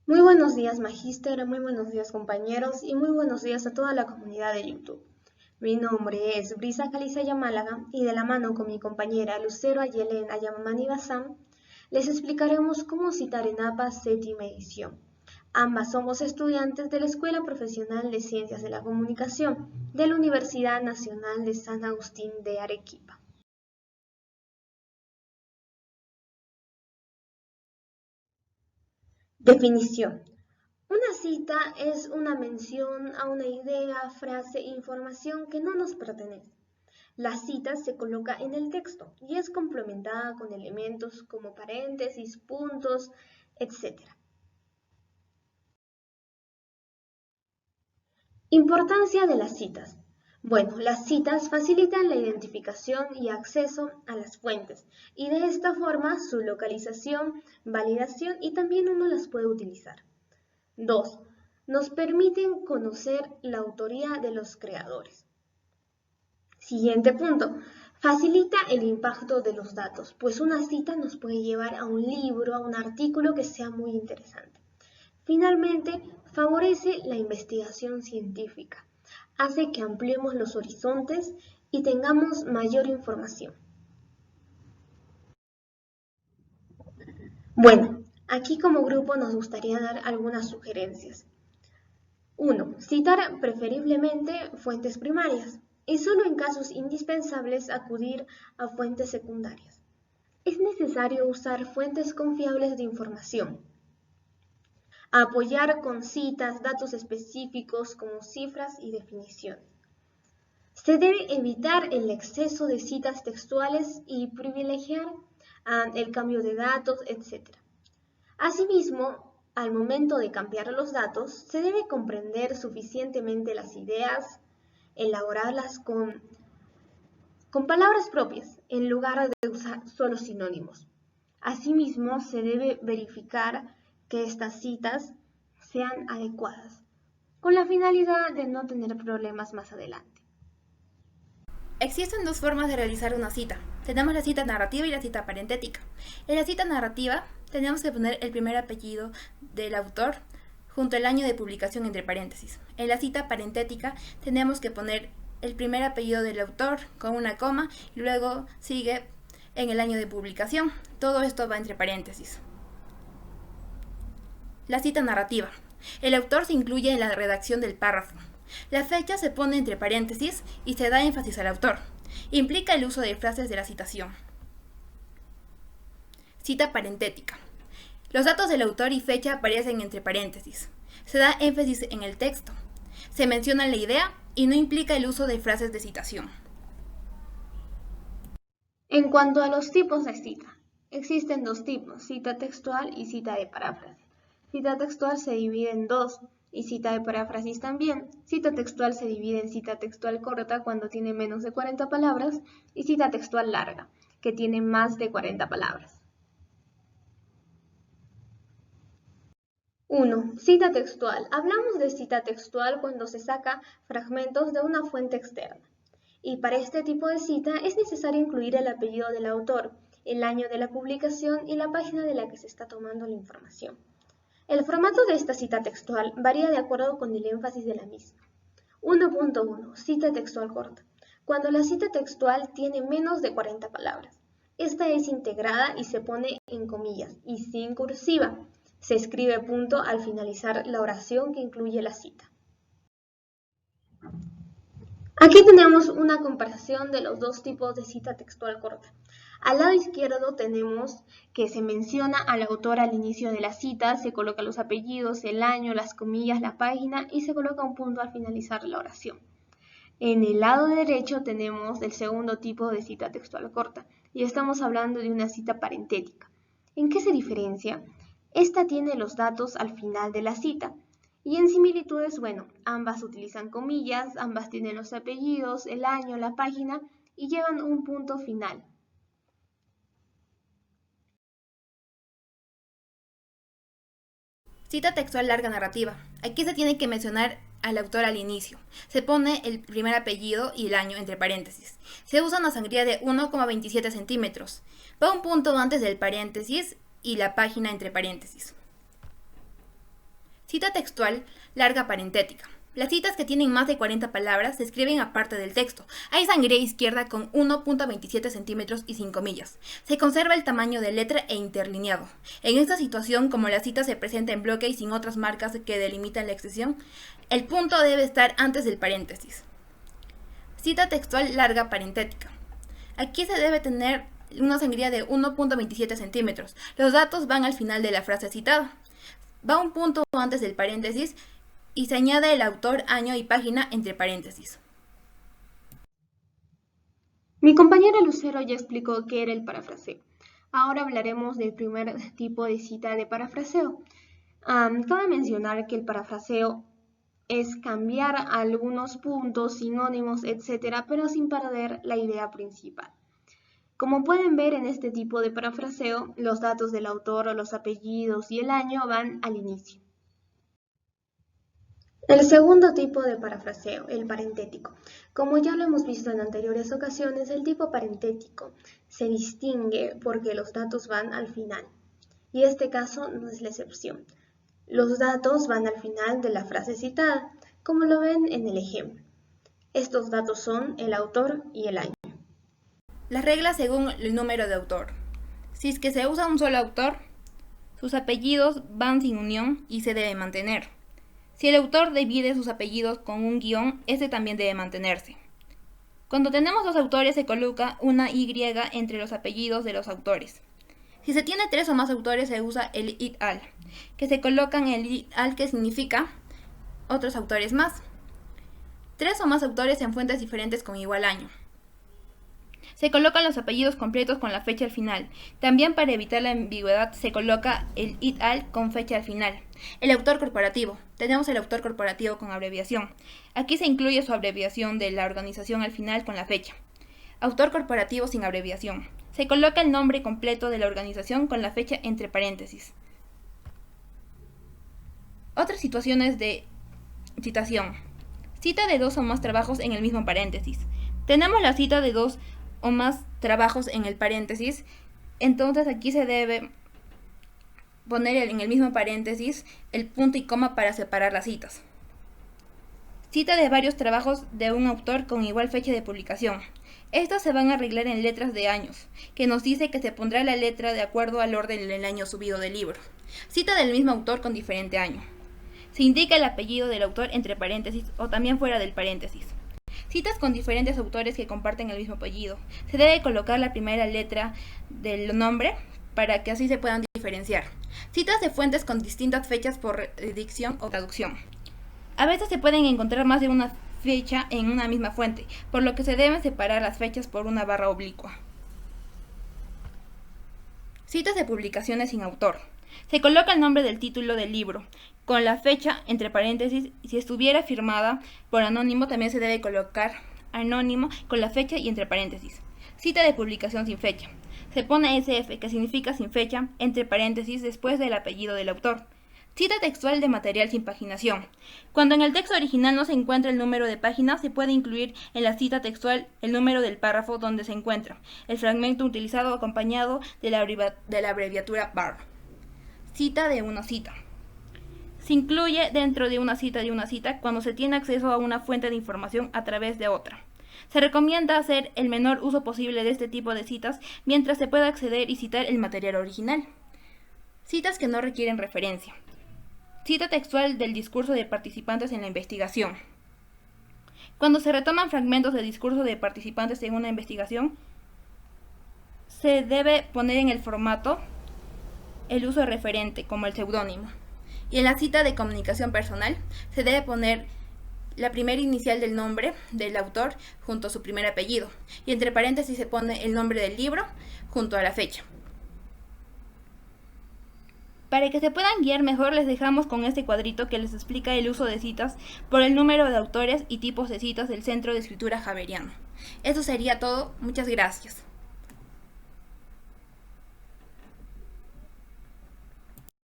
Muy buenos días, magíster, muy buenos días, compañeros, y muy buenos días a toda la comunidad de YouTube. Mi nombre es Brisa Calizaya Málaga y de la mano con mi compañera Lucero Ayelen Ayamamani Bazán, les explicaremos cómo citar en APA séptima edición. Ambas somos estudiantes de la Escuela Profesional de Ciencias de la Comunicación de la Universidad Nacional de San Agustín de Arequipa. Definición. Una cita es una mención a una idea, frase, información que no nos pertenece. La cita se coloca en el texto y es complementada con elementos como paréntesis, puntos, etc. Importancia de las citas. Bueno, las citas facilitan la identificación y acceso a las fuentes y de esta forma su localización, validación y también uno las puede utilizar. 2. Nos permiten conocer la autoría de los creadores. Siguiente punto. Facilita el impacto de los datos, pues una cita nos puede llevar a un libro, a un artículo que sea muy interesante. Finalmente, favorece la investigación científica. Hace que ampliemos los horizontes y tengamos mayor información. Bueno, aquí como grupo nos gustaría dar algunas sugerencias. 1. Citar preferiblemente fuentes primarias y solo en casos indispensables acudir a fuentes secundarias. Es necesario usar fuentes confiables de información. Apoyar con citas datos específicos como cifras y definiciones. Se debe evitar el exceso de citas textuales y privilegiar el cambio de datos, etc. Asimismo, al momento de cambiar los datos, se debe comprender suficientemente las ideas, elaborarlas con palabras propias, en lugar de usar solo sinónimos. Asimismo, se debe verificar que estas citas sean adecuadas, con la finalidad de no tener problemas más adelante. Existen dos formas de realizar una cita. Tenemos la cita narrativa y la cita parentética. En la cita narrativa tenemos que poner el primer apellido del autor junto al año de publicación entre paréntesis. En la cita parentética tenemos que poner el primer apellido del autor con una coma y luego sigue en el año de publicación. Todo esto va entre paréntesis. La cita narrativa. El autor se incluye en la redacción del párrafo. La fecha se pone entre paréntesis y se da énfasis al autor. Implica el uso de frases de la citación. Cita parentética. Los datos del autor y fecha aparecen entre paréntesis. Se da énfasis en el texto. Se menciona la idea y no implica el uso de frases de citación. En cuanto a los tipos de cita, existen dos tipos, cita textual y cita de paráfrasis. Cita textual se divide en dos y cita de paráfrasis también. Cita textual se divide en cita textual corta cuando tiene menos de 40 palabras y cita textual larga, que tiene más de 40 palabras. 1. Cita textual. Hablamos de cita textual cuando se saca fragmentos de una fuente externa. Y para este tipo de cita es necesario incluir el apellido del autor, el año de la publicación y la página de la que se está tomando la información. El formato de esta cita textual varía de acuerdo con el énfasis de la misma. 1.1. Cita textual corta. Cuando la cita textual tiene menos de 40 palabras. Esta es integrada y se pone en comillas y sin cursiva. Se escribe punto al finalizar la oración que incluye la cita. Aquí tenemos una comparación de los dos tipos de cita textual corta. Al lado izquierdo tenemos que se menciona al autor al inicio de la cita, se colocan los apellidos, el año, las comillas, la página y se coloca un punto al finalizar la oración. En el lado derecho tenemos el segundo tipo de cita textual corta y estamos hablando de una cita parentética. ¿En qué se diferencia? Esta tiene los datos al final de la cita. Y en similitudes, bueno, ambas utilizan comillas, ambas tienen los apellidos, el año, la página y llevan un punto final. Cita textual larga narrativa. Aquí se tiene que mencionar al autor al inicio. Se pone el primer apellido y el año entre paréntesis. Se usa una sangría de 1,27 centímetros. Va un punto antes del paréntesis y la página entre paréntesis. Cita textual larga parentética. Las citas que tienen más de 40 palabras se escriben aparte del texto. Hay sangre izquierda con 1.27 centímetros y 5 millas. Se conserva el tamaño de letra e interlineado. En esta situación, como la cita se presenta en bloque y sin otras marcas que delimitan la extensión, el punto debe estar antes del paréntesis. Cita textual larga parentética. Aquí se debe tener una sangría de 1.27 centímetros. Los datos van al final de la frase citada. Va un punto antes del paréntesis y se añade el autor, año y página entre paréntesis. Mi compañera Lucero ya explicó qué era el parafraseo. Ahora hablaremos del primer tipo de cita de parafraseo. Cabe mencionar que el parafraseo es cambiar algunos puntos, sinónimos, etc., pero sin perder la idea principal. Como pueden ver en este tipo de parafraseo, los datos del autor, los apellidos y el año van al inicio. El segundo tipo de parafraseo, el parentético. Como ya lo hemos visto en anteriores ocasiones, el tipo parentético se distingue porque los datos van al final. Y este caso no es la excepción. Los datos van al final de la frase citada, como lo ven en el ejemplo. Estos datos son el autor y el año. Las reglas según el número de autor. Si es que se usa un solo autor, sus apellidos van sin unión y se debe mantener. Si el autor divide sus apellidos con un guión, este también debe mantenerse. Cuando tenemos dos autores se coloca una Y entre los apellidos de los autores. Si se tiene 3 o más autores se usa el it al, que se colocan el it al, que significa otros autores más. 3 o más autores en fuentes diferentes con igual año. Se colocan los apellidos completos con la fecha al final. También para evitar la ambigüedad se coloca el it al con fecha al final. El autor corporativo. Tenemos el autor corporativo con abreviación. Aquí se incluye su abreviación de la organización al final con la fecha. Autor corporativo sin abreviación. Se coloca el nombre completo de la organización con la fecha entre paréntesis. Otras situaciones de citación. Cita de 2 o más trabajos en el mismo paréntesis. Tenemos la cita de 2 o más trabajos en el paréntesis, entonces aquí se debe poner en el mismo paréntesis el punto y coma para separar las citas. Cita de varios trabajos de un autor con igual fecha de publicación. Estos se van a arreglar en letras de años, que nos dice que se pondrá la letra de acuerdo al orden del año subido del libro. Cita del mismo autor con diferente año. Se indica el apellido del autor entre paréntesis o también fuera del paréntesis. Citas con diferentes autores que comparten el mismo apellido. Se debe colocar la primera letra del nombre para que así se puedan diferenciar. Citas de fuentes con distintas fechas por dicción o traducción. A veces se pueden encontrar más de una fecha en una misma fuente, por lo que se deben separar las fechas por una barra oblicua. Citas de publicaciones sin autor. Se coloca el nombre del título del libro, con la fecha entre paréntesis, y si estuviera firmada por anónimo también se debe colocar anónimo con la fecha y entre paréntesis. Cita de publicación sin fecha. Se pone SF, que significa sin fecha, entre paréntesis después del apellido del autor. Cita textual de material sin paginación. Cuando en el texto original no se encuentra el número de página, se puede incluir en la cita textual el número del párrafo donde se encuentra el fragmento utilizado acompañado de la abreviatura bar. Cita de una cita. Se incluye dentro de una cita cuando se tiene acceso a una fuente de información a través de otra. Se recomienda hacer el menor uso posible de este tipo de citas mientras se pueda acceder y citar el material original. Citas que no requieren referencia. Cita textual del discurso de participantes en la investigación. Cuando se retoman fragmentos del discurso de participantes en una investigación, se debe poner en el formato el uso referente como el seudónimo. Y en la cita de comunicación personal se debe poner la primera inicial del nombre del autor junto a su primer apellido. Y entre paréntesis se pone el nombre del libro junto a la fecha. Para que se puedan guiar mejor les dejamos con este cuadrito que les explica el uso de citas por el número de autores y tipos de citas del Centro de Escritura Javeriano. Eso sería todo. Muchas gracias.